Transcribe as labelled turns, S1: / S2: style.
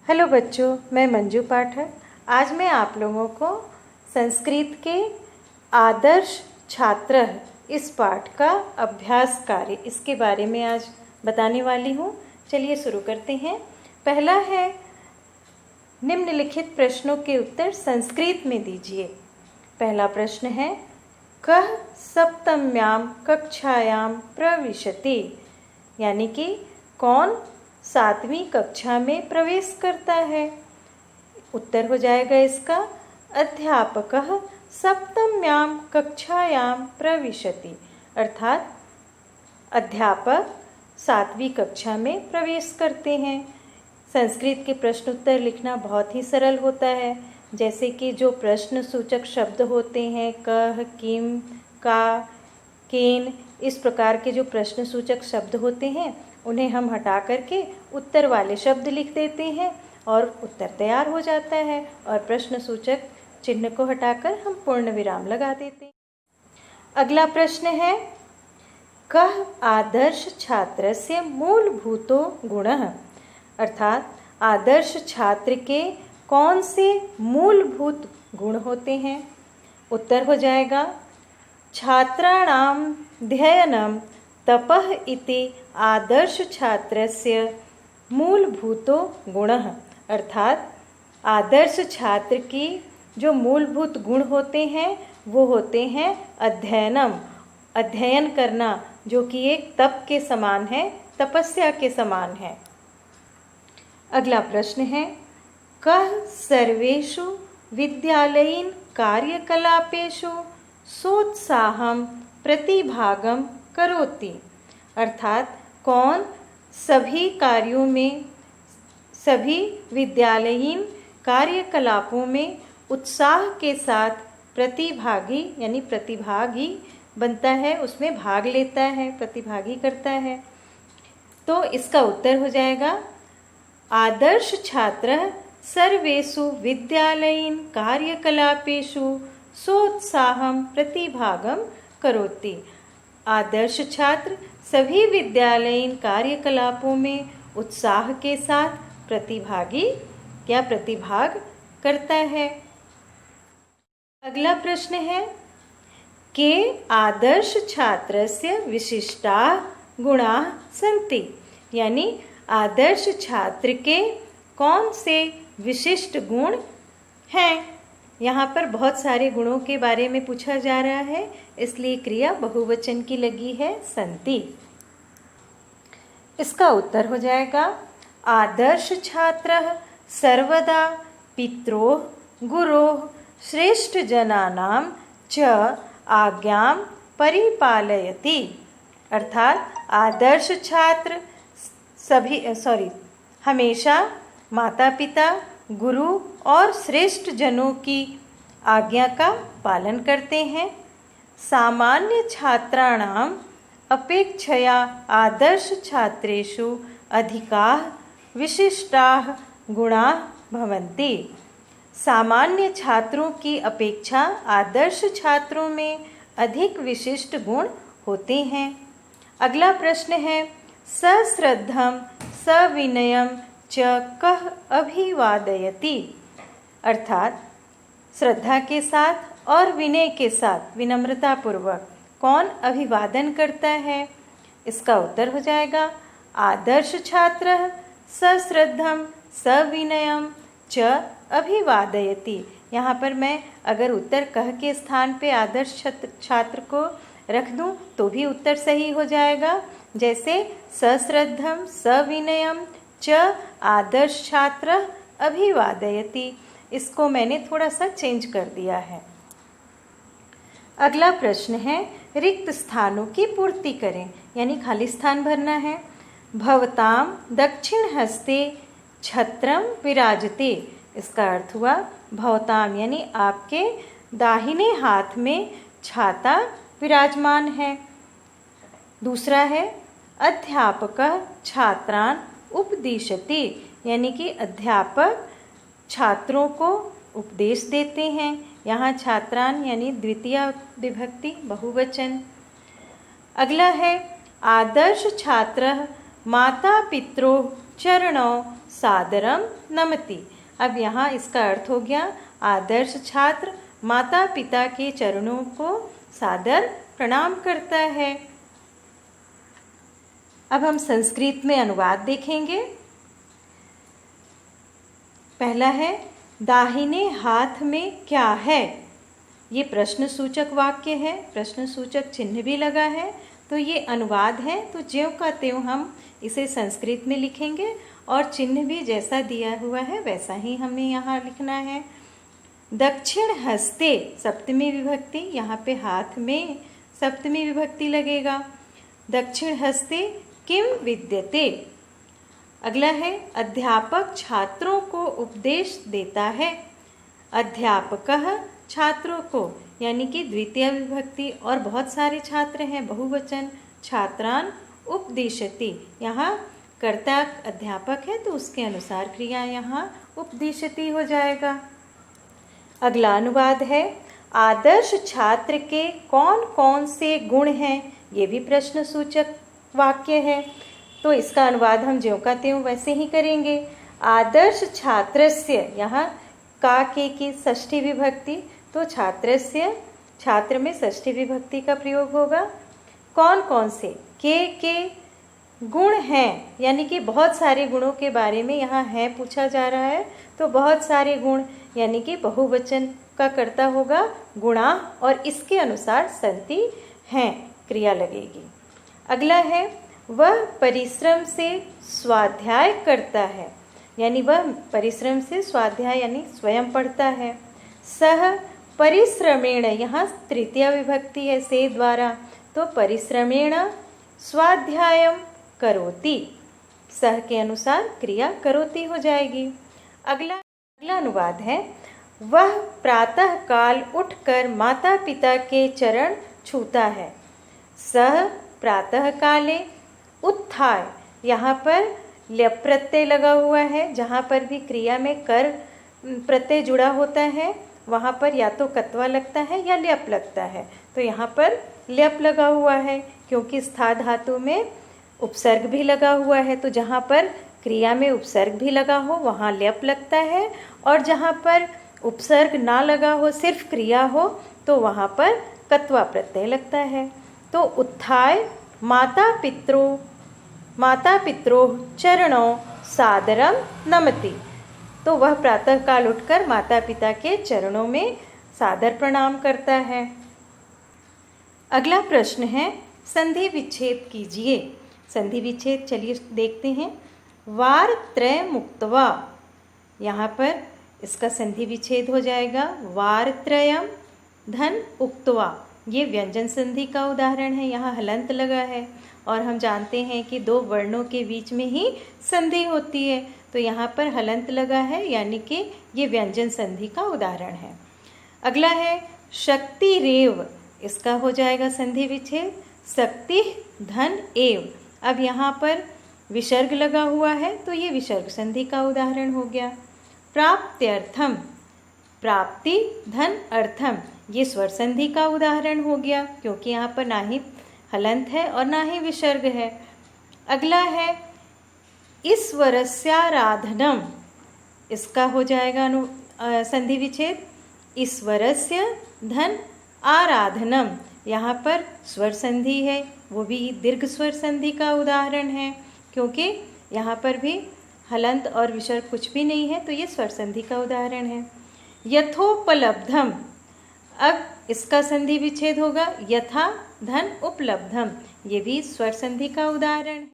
S1: Hello बच्चों, मैं मंजू पाठक। आज मैं आप लोगों को संस्कृत के आदर्श छात्र इस पाठ का अभ्यास कार्य इसके बारे में आज बताने वाली हूँ। चलिए शुरू करते हैं। पहला है, निम्नलिखित प्रश्नों के उत्तर संस्कृत में दीजिए। पहला प्रश्न है, कः सप्तम्यां कक्षायां प्रविशति, यानी कि कौन 7वीं कक्षा में प्रवेश करता है। उत्तर हो जाएगा इसका, अध्यापकः सप्तम्यां कक्षायां प्रविशति, अर्थात अध्यापक 7वीं कक्षा में प्रवेश करते हैं। संस्कृत के प्रश्न उत्तर लिखना बहुत ही सरल होता है। जैसे कि जो प्रश्न सूचक शब्द होते हैं, कह, किम, का, केन, इस प्रकार के जो प्रश्न सूचक शब्द होते हैं उन्हें हम हटा करके उत्तर वाले शब्द लिख देते हैं और उत्तर तैयार हो जाता है, और प्रश्न सूचक चिन्ह को हटाकर हम पूर्ण विराम लगा देते हैं। अगला प्रश्न है, कः आदर्श छात्रस्य मूलभूतो गुणः, अर्थात आदर्श छात्र के कौन से मूलभूत गुण होते हैं। उत्तर हो जाएगा, छात्राणां ध्ययनं तपः इति आदर्श छात्रस्य मूलभूतो गुणः, अर्थात आदर्श छात्र की जो मूलभूत गुण होते हैं वो होते हैं अध्ययनम, अध्ययन करना, जो कि एक तप के समान है, तपस्या के समान है। अगला प्रश्न है, कः सर्वेषु विद्यालयीन कार्यकलापेषु सोत्साहं प्रतिभागं करोति, अर्थात कौन सभी कार्यों में, सभी विद्यालयीन कार्यकलापों में उत्साह के साथ प्रतिभागी यानी प्रतिभागी बनता है, उसमें भाग लेता है, प्रतिभागी करता है। तो इसका उत्तर हो जाएगा, आदर्श छात्रः सर्वेषु विद्यालयीन कार्यकलापेषु सोत्साहं प्रतिभागं करोति, आदर्श छात्र सभी विद्यालयीन कार्यकलापों में उत्साह के साथ प्रतिभागी या प्रतिभाग करता है। अगला प्रश्न है, के आदर्श छात्रस्य विशिष्टाः गुणाः सन्ति, यानी आदर्श छात्र के कौन से विशिष्ट गुण हैं। यहाँ पर बहुत सारे गुणों के बारे में पूछा जा रहा है, इसलिए क्रिया बहुवचन की लगी है, सन्ति। इसका उत्तर हो जाएगा, आदर्श छात्रः सर्वदा पित्रोः गुरोः श्रेष्ठ जनानां च आज्ञां परिपालयति, अर्थात आदर्श छात्र हमेशा माता पिता, गुरु और श्रेष्ठ जनों की आज्ञा का पालन करते हैं। सामान्य छात्राणाम अपेक्षया आदर्श छात्रेषु अधिकाः विशिष्टाः गुणाः भवन्ति, सामान्य छात्रों की अपेक्षा आदर्श छात्रों में अधिक विशिष्ट गुण होते हैं। अगला प्रश्न है, सश्रद्धं सविनयं च कः अभिवादयति, अर्थात श्रद्धा के साथ और विनय के साथ, विनम्रता पूर्वक कौन अभिवादन करता है। इसका उत्तर हो जाएगा, आदर्श छात्रः सश्रद्धं सविनयं च अभिवादयति। यहाँ पर मैं अगर उत्तर कह के स्थान पे आदर्श छात्र को रख दूँ तो भी उत्तर सही हो जाएगा। जैसे सश्रद्धं सविनयं च आदर्श छात्र अभिवादयति, इसको मैंने थोड़ा सा चेंज कर दिया है। अगला प्रश्न है, रिक्त स्थानों की पूर्ति करें, यानी खाली स्थान भरना है। भवताम दक्षिण हस्ते छत्रम विराजते, इसका अर्थ हुआ भवताम यानी आपके दाहिने हाथ में छाता विराजमान है। दूसरा है, अध्यापकः छात्रान् उपदिशति, यानी कि अध्यापक छात्रों को उपदेश देते हैं। यहाँ छात्रान यानी द्वितीय विभक्ति बहुवचन। अगला है, आदर्श छात्रः माता पित्रोः चरणौ सादरम नमति। अब यहाँ इसका अर्थ हो गया आदर्श छात्र माता पिता के चरणों को सादर प्रणाम करता है। अब हम संस्कृत में अनुवाद देखेंगे। पहला है दाहिने हाथ में क्या है। ये प्रश्न सूचक वाक्य है, प्रश्न सूचक चिन्ह भी लगा है, तो ये अनुवाद है। तो ज्यों का त्यों हम इसे संस्कृत में लिखेंगे और चिन्ह भी जैसा दिया हुआ है वैसा ही हमें यहाँ लिखना है। दक्षिण हस्ते सप्तमी विभक्ति, यहाँ पे हाथ में सप्तमी विभक्ति लगेगा। दक्षिण हस्ते किम विद्यते। अगला है अध्यापक छात्रों को उपदेश देता है। अध्यापकः छात्रों को, यानी कि द्वितीय विभक्ति और बहुत सारे छात्र हैं, बहुवचन। छात्रान उपदिशति, यहाँ कर्ता अध्यापक है तो उसके अनुसार क्रिया यहाँ उपदिशति हो जाएगा। अगला अनुवाद है आदर्श छात्र के कौन कौन से गुण हैं। ये भी प्रश्न सूचक वाक्य है, तो इसका अनुवाद हम ज्यों का त्यों वैसे ही करेंगे। आदर्श छात्रस्य, यहाँ का के की षष्ठी विभक्ति, तो छात्रस्य छात्र में षष्ठी विभक्ति का प्रयोग होगा। कौन कौन से के गुण हैं, यानी कि बहुत सारे गुणों के बारे में यहाँ है पूछा जा रहा है, तो बहुत सारे गुण यानी कि बहुवचन का कर्ता होगा गुणा और इसके अनुसार संति हैं, क्रिया लगेगी। अगला है वह परिश्रम से स्वाध्याय करता है, यानी वह परिश्रम से स्वाध्याय यानी स्वयं पढ़ता है। सह परिश्रमेण, यहाँ तृतीय विभक्ति है से द्वारा, तो परिश्रमेण स्वाध्यायम करोति, सह के अनुसार क्रिया करोति हो जाएगी। अगला अनुवाद है वह प्रातः काल उठकर माता पिता के चरण छूता है। सह प्रातः काले उत्थाय, यहाँ पर ल्यप प्रत्यय लगा हुआ है। जहाँ पर भी क्रिया में कर प्रत्यय जुड़ा होता है वहाँ पर या तो कत्वा लगता है या ल्यप लगता है, तो यहाँ पर ल्यप लगा हुआ है क्योंकि स्था धातु में उपसर्ग भी लगा हुआ है। तो जहाँ पर क्रिया में उपसर्ग भी लगा हो वहाँ ल्यप लगता है, और जहाँ पर उपसर्ग ना लगा हो सिर्फ क्रिया हो तो वहाँ पर कत्वा प्रत्यय लगता है। तो उत्थाय माता पित्रो चरणों सादरम नमति, तो वह प्रातःकाल उठकर माता पिता के चरणों में सादर प्रणाम करता है। अगला प्रश्न है संधि विच्छेद कीजिए। संधि विच्छेद चलिए देखते हैं। वार त्रय मुक्तवा, यहाँ पर इसका संधि विच्छेद हो जाएगा वार त्रयम धन उक्तवा। ये व्यंजन संधि का उदाहरण है, यहाँ हलंत लगा है और हम जानते हैं कि दो वर्णों के बीच में ही संधि होती है, तो यहाँ पर हलंत लगा है यानी कि ये व्यंजन संधि का उदाहरण है। अगला है शक्ति रेव, इसका हो जाएगा संधि विच्छेद शक्ति धन एव। अब यहाँ पर विसर्ग लगा हुआ है तो ये विसर्ग संधि का उदाहरण हो गया। प्राप्त्यर्थम, प्राप्ति धन अर्थम, ये स्वर संधि का उदाहरण हो गया क्योंकि यहाँ पर ना ही हलंत है और ना ही विसर्ग है। अगला है ईश्वरस्याराधनम, इसका हो जाएगा संधि विच्छेद ईश्वरस्य धन आराधनम। यहाँ पर स्वर संधि है, वो भी दीर्घ स्वर संधि का उदाहरण है क्योंकि यहाँ पर भी हलंत और विसर्ग कुछ भी नहीं है, तो ये स्वर संधि का उदाहरण है। यथोपलब्धम, अब इसका संधि विच्छेद होगा यथा धन उपलब्धम, ये भी स्वर संधि का उदाहरण।